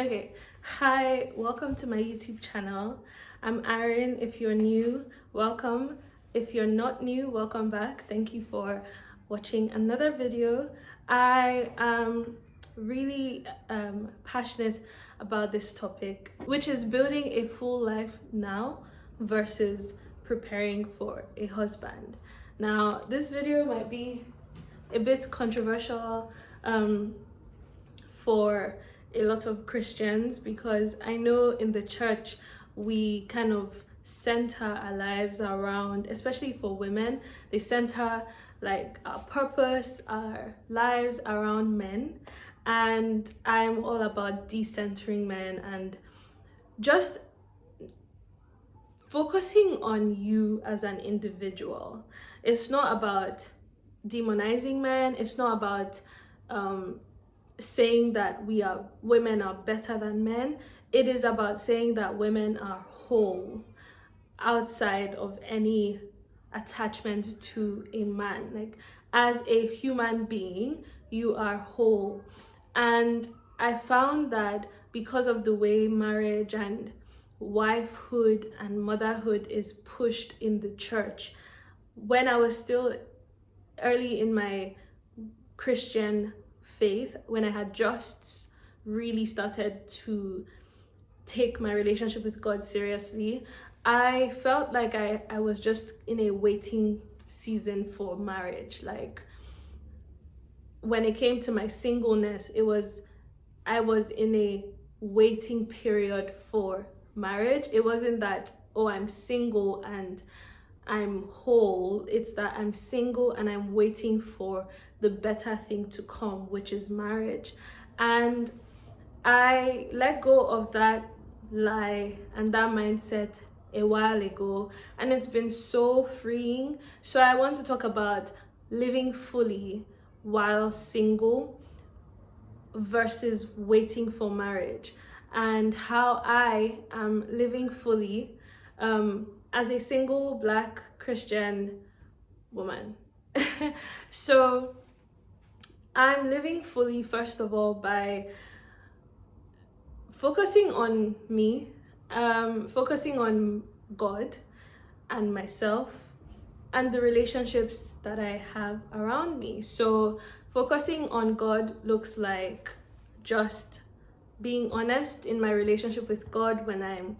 Okay, hi, welcome to my YouTube channel. I'm Erin. If you're new, welcome. If you're not new, welcome back. Thank you for watching another video. I am really passionate about this topic, which is building a full life now versus preparing for a husband. Now, this video might be a bit controversial for a lot of Christians, because I know in the church we kind of center our lives around, especially for women, they center like our purpose, our lives around men. And I'm all about decentering men and just focusing on you as an individual. It's not about demonizing men, it's not about saying that women are better than men. It is about saying that women are whole outside of any attachment to a man. Like, as a human being, you are whole. And I found that because of the way marriage and wifehood and motherhood is pushed in the church, when I was still early in my Christian faith, when I had just really started to take my relationship with God seriously, I felt like I was just in a waiting season for marriage. Like, when it came to my singleness, I was in a waiting period for marriage. It wasn't that, oh, I'm single and I'm whole. It's that I'm single and I'm waiting for the better thing to come, which is marriage. And I let go of that lie and that mindset a while ago, and it's been so freeing. So I want to talk about living fully while single versus waiting for marriage, and how I am living fully as a single Black Christian woman. So I'm living fully, first of all, by focusing on me, focusing on God and myself and the relationships that I have around me. So focusing on God looks like just being honest in my relationship with God when I'm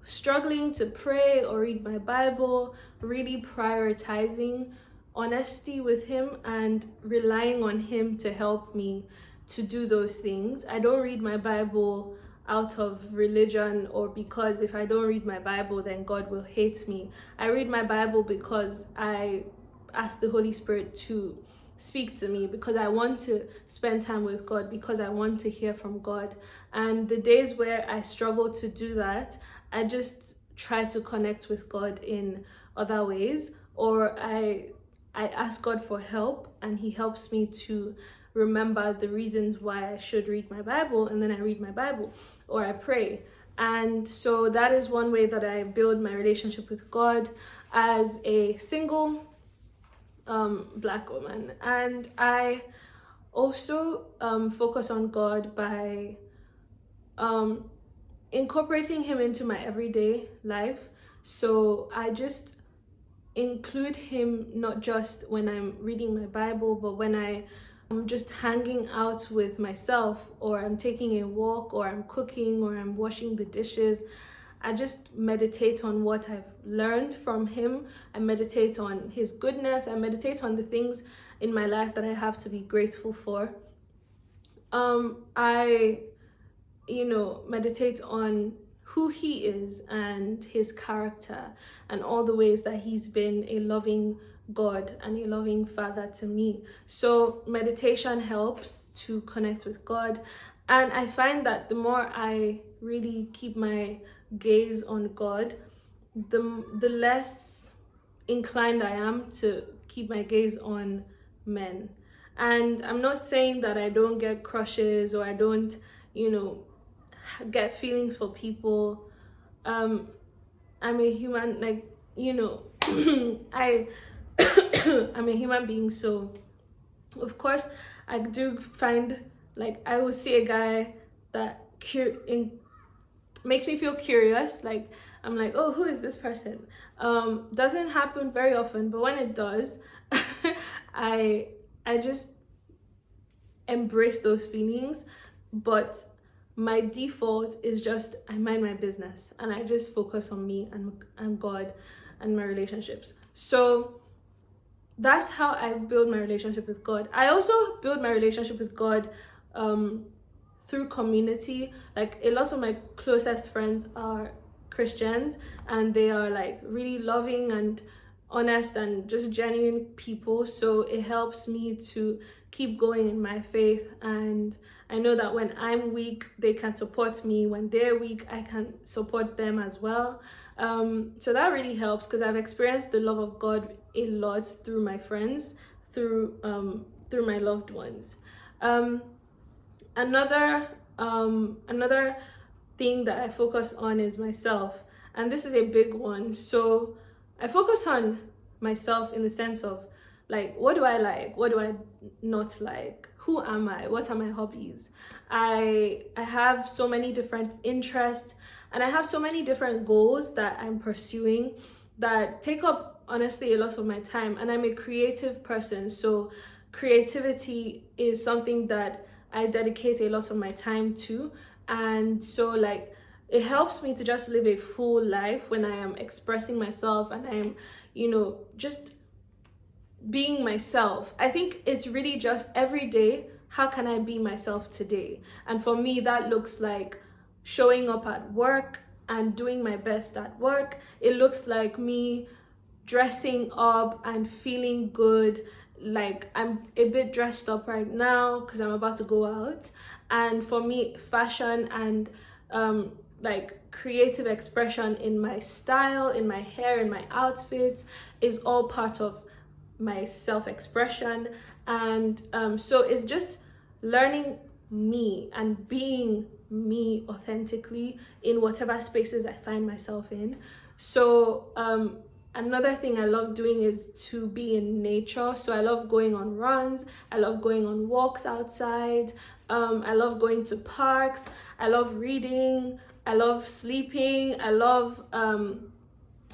struggling to pray or read my Bible, really prioritizing honesty with Him and relying on Him to help me to do those things. I don't read my Bible out of religion or because if I don't read my Bible then God will hate me. I read my Bible because I ask the Holy Spirit to speak to me, because I want to spend time with God, because I want to hear from God. And the days where I struggle to do that, I just try to connect with God in other ways, or I ask God for help and He helps me to remember the reasons why I should read my Bible, and then I read my Bible or I pray. And so that is one way that I build my relationship with God as a single Black woman. And I also focus on God by incorporating Him into my everyday life. So I just include Him not just when I'm reading my Bible, but when I'm just hanging out with myself, or I'm taking a walk, or I'm cooking, or I'm washing the dishes. I just meditate on what I've learned from Him. I meditate on His goodness. I meditate on the things in my life that I have to be grateful for. I meditate on who He is and His character and all the ways that He's been a loving God and a loving Father to me. So meditation helps to connect with God. And I find that the more I really keep my gaze on God, the less inclined I am to keep my gaze on men. And I'm not saying that I don't get crushes or I don't, get feelings for people. I'm a human, I'm a human being, so of course I do find, like, I will see a guy that makes me feel curious. Like I'm like, oh, who is this person? Doesn't happen very often, but when it does, I just embrace those feelings. But my default is just I mind my business and I just focus on me and God and my relationships. So that's how I build my relationship with God. I also build my relationship with God through community. Like a lot of my closest friends are Christians, and they are like really loving and honest and just genuine people. So it helps me to keep going in my faith, and I know that when I'm weak, they can support me. When they're weak, I can support them as well. So that really helps because I've experienced the love of God a lot through my friends, through my loved ones. Another thing that I focus on is myself, and this is a big one. So I focus on myself in the sense of like, what do I like? What do I not like? Who am I? What are my hobbies? I have so many different interests, and I have so many different goals that I'm pursuing that take up honestly a lot of my time. And I'm a creative person, so creativity is something that I dedicate a lot of my time to. And so like it helps me to just live a full life when I am expressing myself and I'm, just being myself. I think it's really just every day, how can I be myself today? And for me, that looks like showing up at work and doing my best at work. It looks like me dressing up and feeling good. Like I'm a bit dressed up right now because I'm about to go out. And for me, fashion and like creative expression in my style, in my hair, in my outfits is all part of my self-expression. And so it's just learning me and being me authentically in whatever spaces I find myself in. So another thing I love doing is to be in nature. So I love going on runs, I love going on walks outside, I love going to parks, I love reading, I love sleeping, I love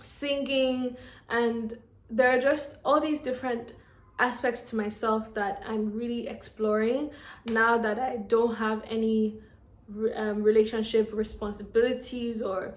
singing, and there are just all these different aspects to myself that I'm really exploring now that I don't have any relationship responsibilities, or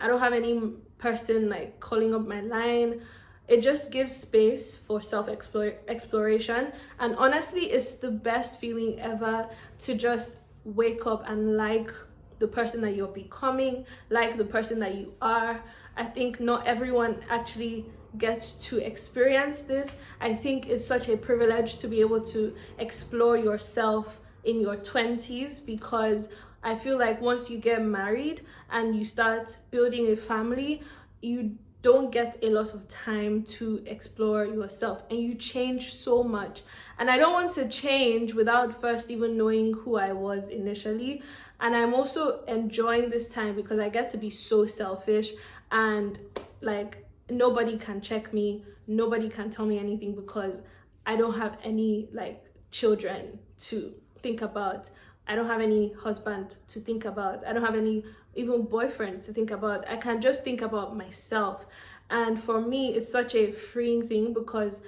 I don't have any person like calling up my line. It just gives space for self-exploration. And honestly, it's the best feeling ever to just wake up and like the person that you're becoming, like the person that you are. I think not everyone actually gets to experience this. I think it's such a privilege to be able to explore yourself in your 20s, because I feel like once you get married and you start building a family, you don't get a lot of time to explore yourself, and you change so much. And I don't want to change without first even knowing who I was initially. And I'm also enjoying this time because I get to be so selfish, and like nobody can check me, nobody can tell me anything because I don't have any like children to think about. I don't have any husband to think about. I don't have any even boyfriend to think about. I can just think about myself. And for me, it's such a freeing thing because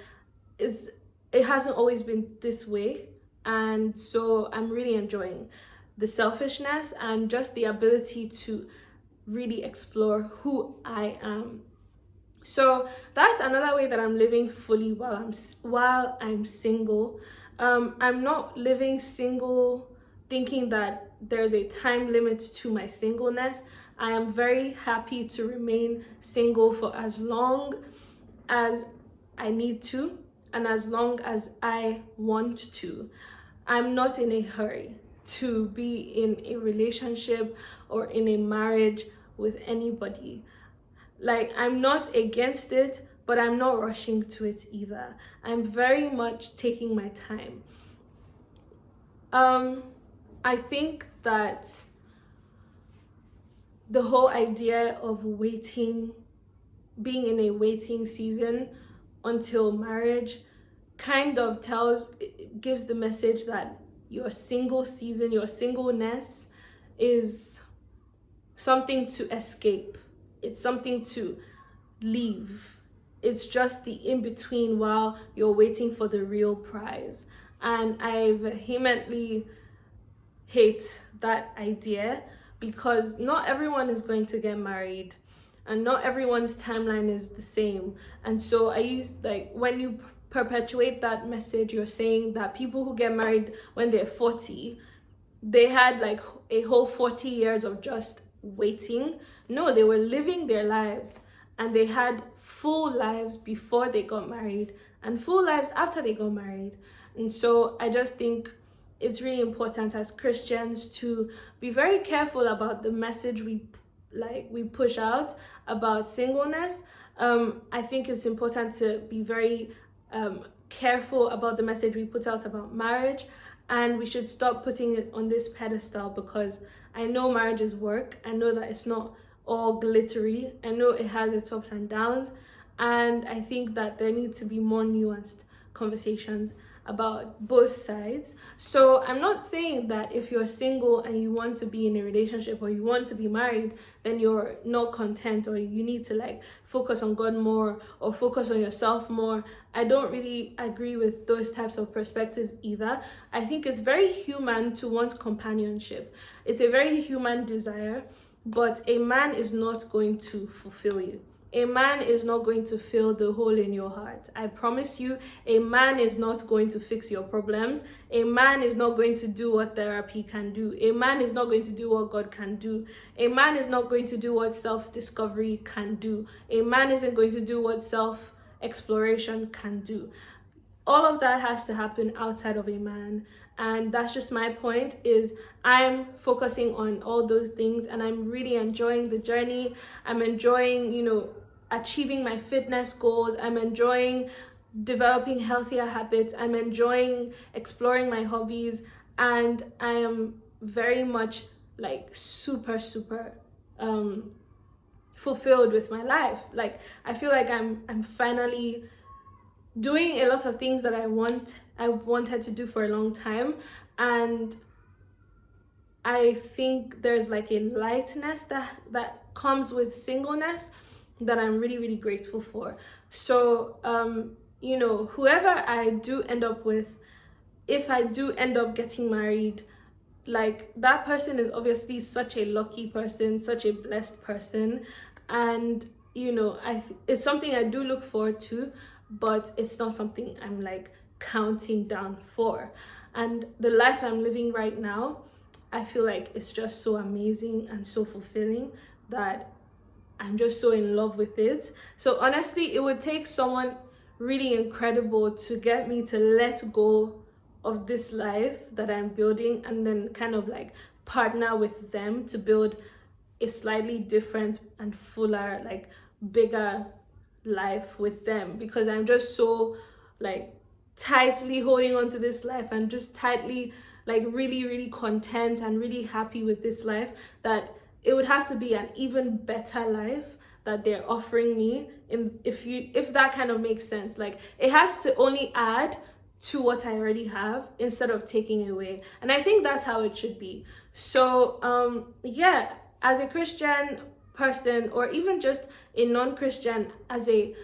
it hasn't always been this way. And so I'm really enjoying the selfishness and just the ability to really explore who I am. So that's another way that I'm living fully while I'm single. I'm not living single thinking that there's a time limit to my singleness. I am very happy to remain single for as long as I need to and as long as I want to. I'm not in a hurry to be in a relationship or in a marriage with anybody. Like, I'm not against it, but I'm not rushing to it either. I'm very much taking my time. I think that the whole idea of waiting, being in a waiting season until marriage kind of gives the message that your single season, your singleness is something to escape. It's something to leave. It's just the in-between while you're waiting for the real prize. And I vehemently hate that idea, because not everyone is going to get married and not everyone's timeline is the same. And so I use, like, when you perpetuate that message, you're saying that people who get married when they're 40, they had like a whole 40 years of just waiting. No, they were living their lives, and they had full lives before they got married and full lives after they got married. And so I just think it's really important as Christians to be very careful about the message we push out about singleness. I think it's important to be very careful about the message we put out about marriage, and we should stop putting it on this pedestal, because I know marriage is work. I know that it's not all glittery. I know it has its ups and downs, and I think that there need to be more nuanced conversations about both sides. So I'm not saying that if you're single and you want to be in a relationship or you want to be married, then you're not content, or you need to like focus on God more or focus on yourself more. I don't really agree with those types of perspectives either. I think it's very human to want companionship. It's a very human desire, but a man is not going to fulfill you. A man is not going to fill the hole in your heart. I promise you, a man is not going to fix your problems. A man is not going to do what therapy can do. A man is not going to do what God can do. A man is not going to do what self-discovery can do. A man isn't going to do what self-exploration can do. All of that has to happen outside of a man. And that's just my point, is I'm focusing on all those things, and I'm really enjoying the journey. I'm enjoying, achieving my fitness goals. I'm enjoying developing healthier habits. I'm enjoying exploring my hobbies, and I am very much like super fulfilled with my life. Like, I feel like I'm finally doing a lot of things that I've wanted to do for a long time. And I think there's like a lightness that comes with singleness that I'm really grateful for. So whoever I do end up with, if I do end up getting married, like, that person is obviously such a lucky person, such a blessed person. And it's something I do look forward to, but it's not something I'm like counting down for. And the life I'm living right now, I feel like it's just so amazing and so fulfilling that I'm just so in love with it. So honestly, it would take someone really incredible to get me to let go of this life that I'm building and then kind of like partner with them to build a slightly different and fuller, like bigger life with them, because I'm just so like tightly holding on to this life and just tightly like really content and really happy with this life, that it would have to be an even better life that they're offering me, if that kind of makes sense. Like, it has to only add to what I already have instead of taking away. And I think that's how it should be. So as a Christian person, or even just a non-Christian, as a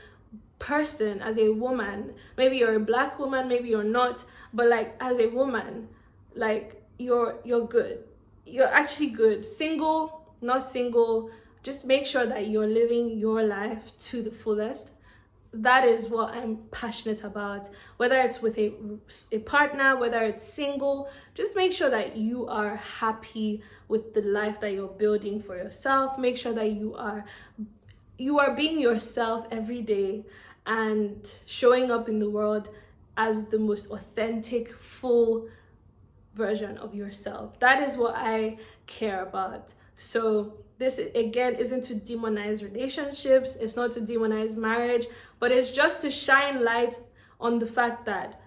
person, as a woman, maybe you're a Black woman, maybe you're not, but like as a woman, like you're good. You're actually good. Single, not single, just make sure that you're living your life to the fullest. That is what I'm passionate about. Whether it's with a partner, whether it's single, just make sure that you are happy with the life that you're building for yourself. Make sure that you are being yourself every day and showing up in the world as the most authentic, full version of yourself. That is what I care about. So this, again, isn't to demonize relationships. It's not to demonize marriage, but it's just to shine light on the fact that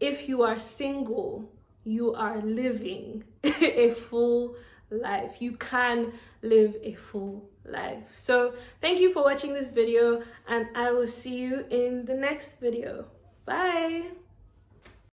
if you are single, you are living a full life. You can live a full life. So thank you for watching this video, and I will see you in the next video. Bye.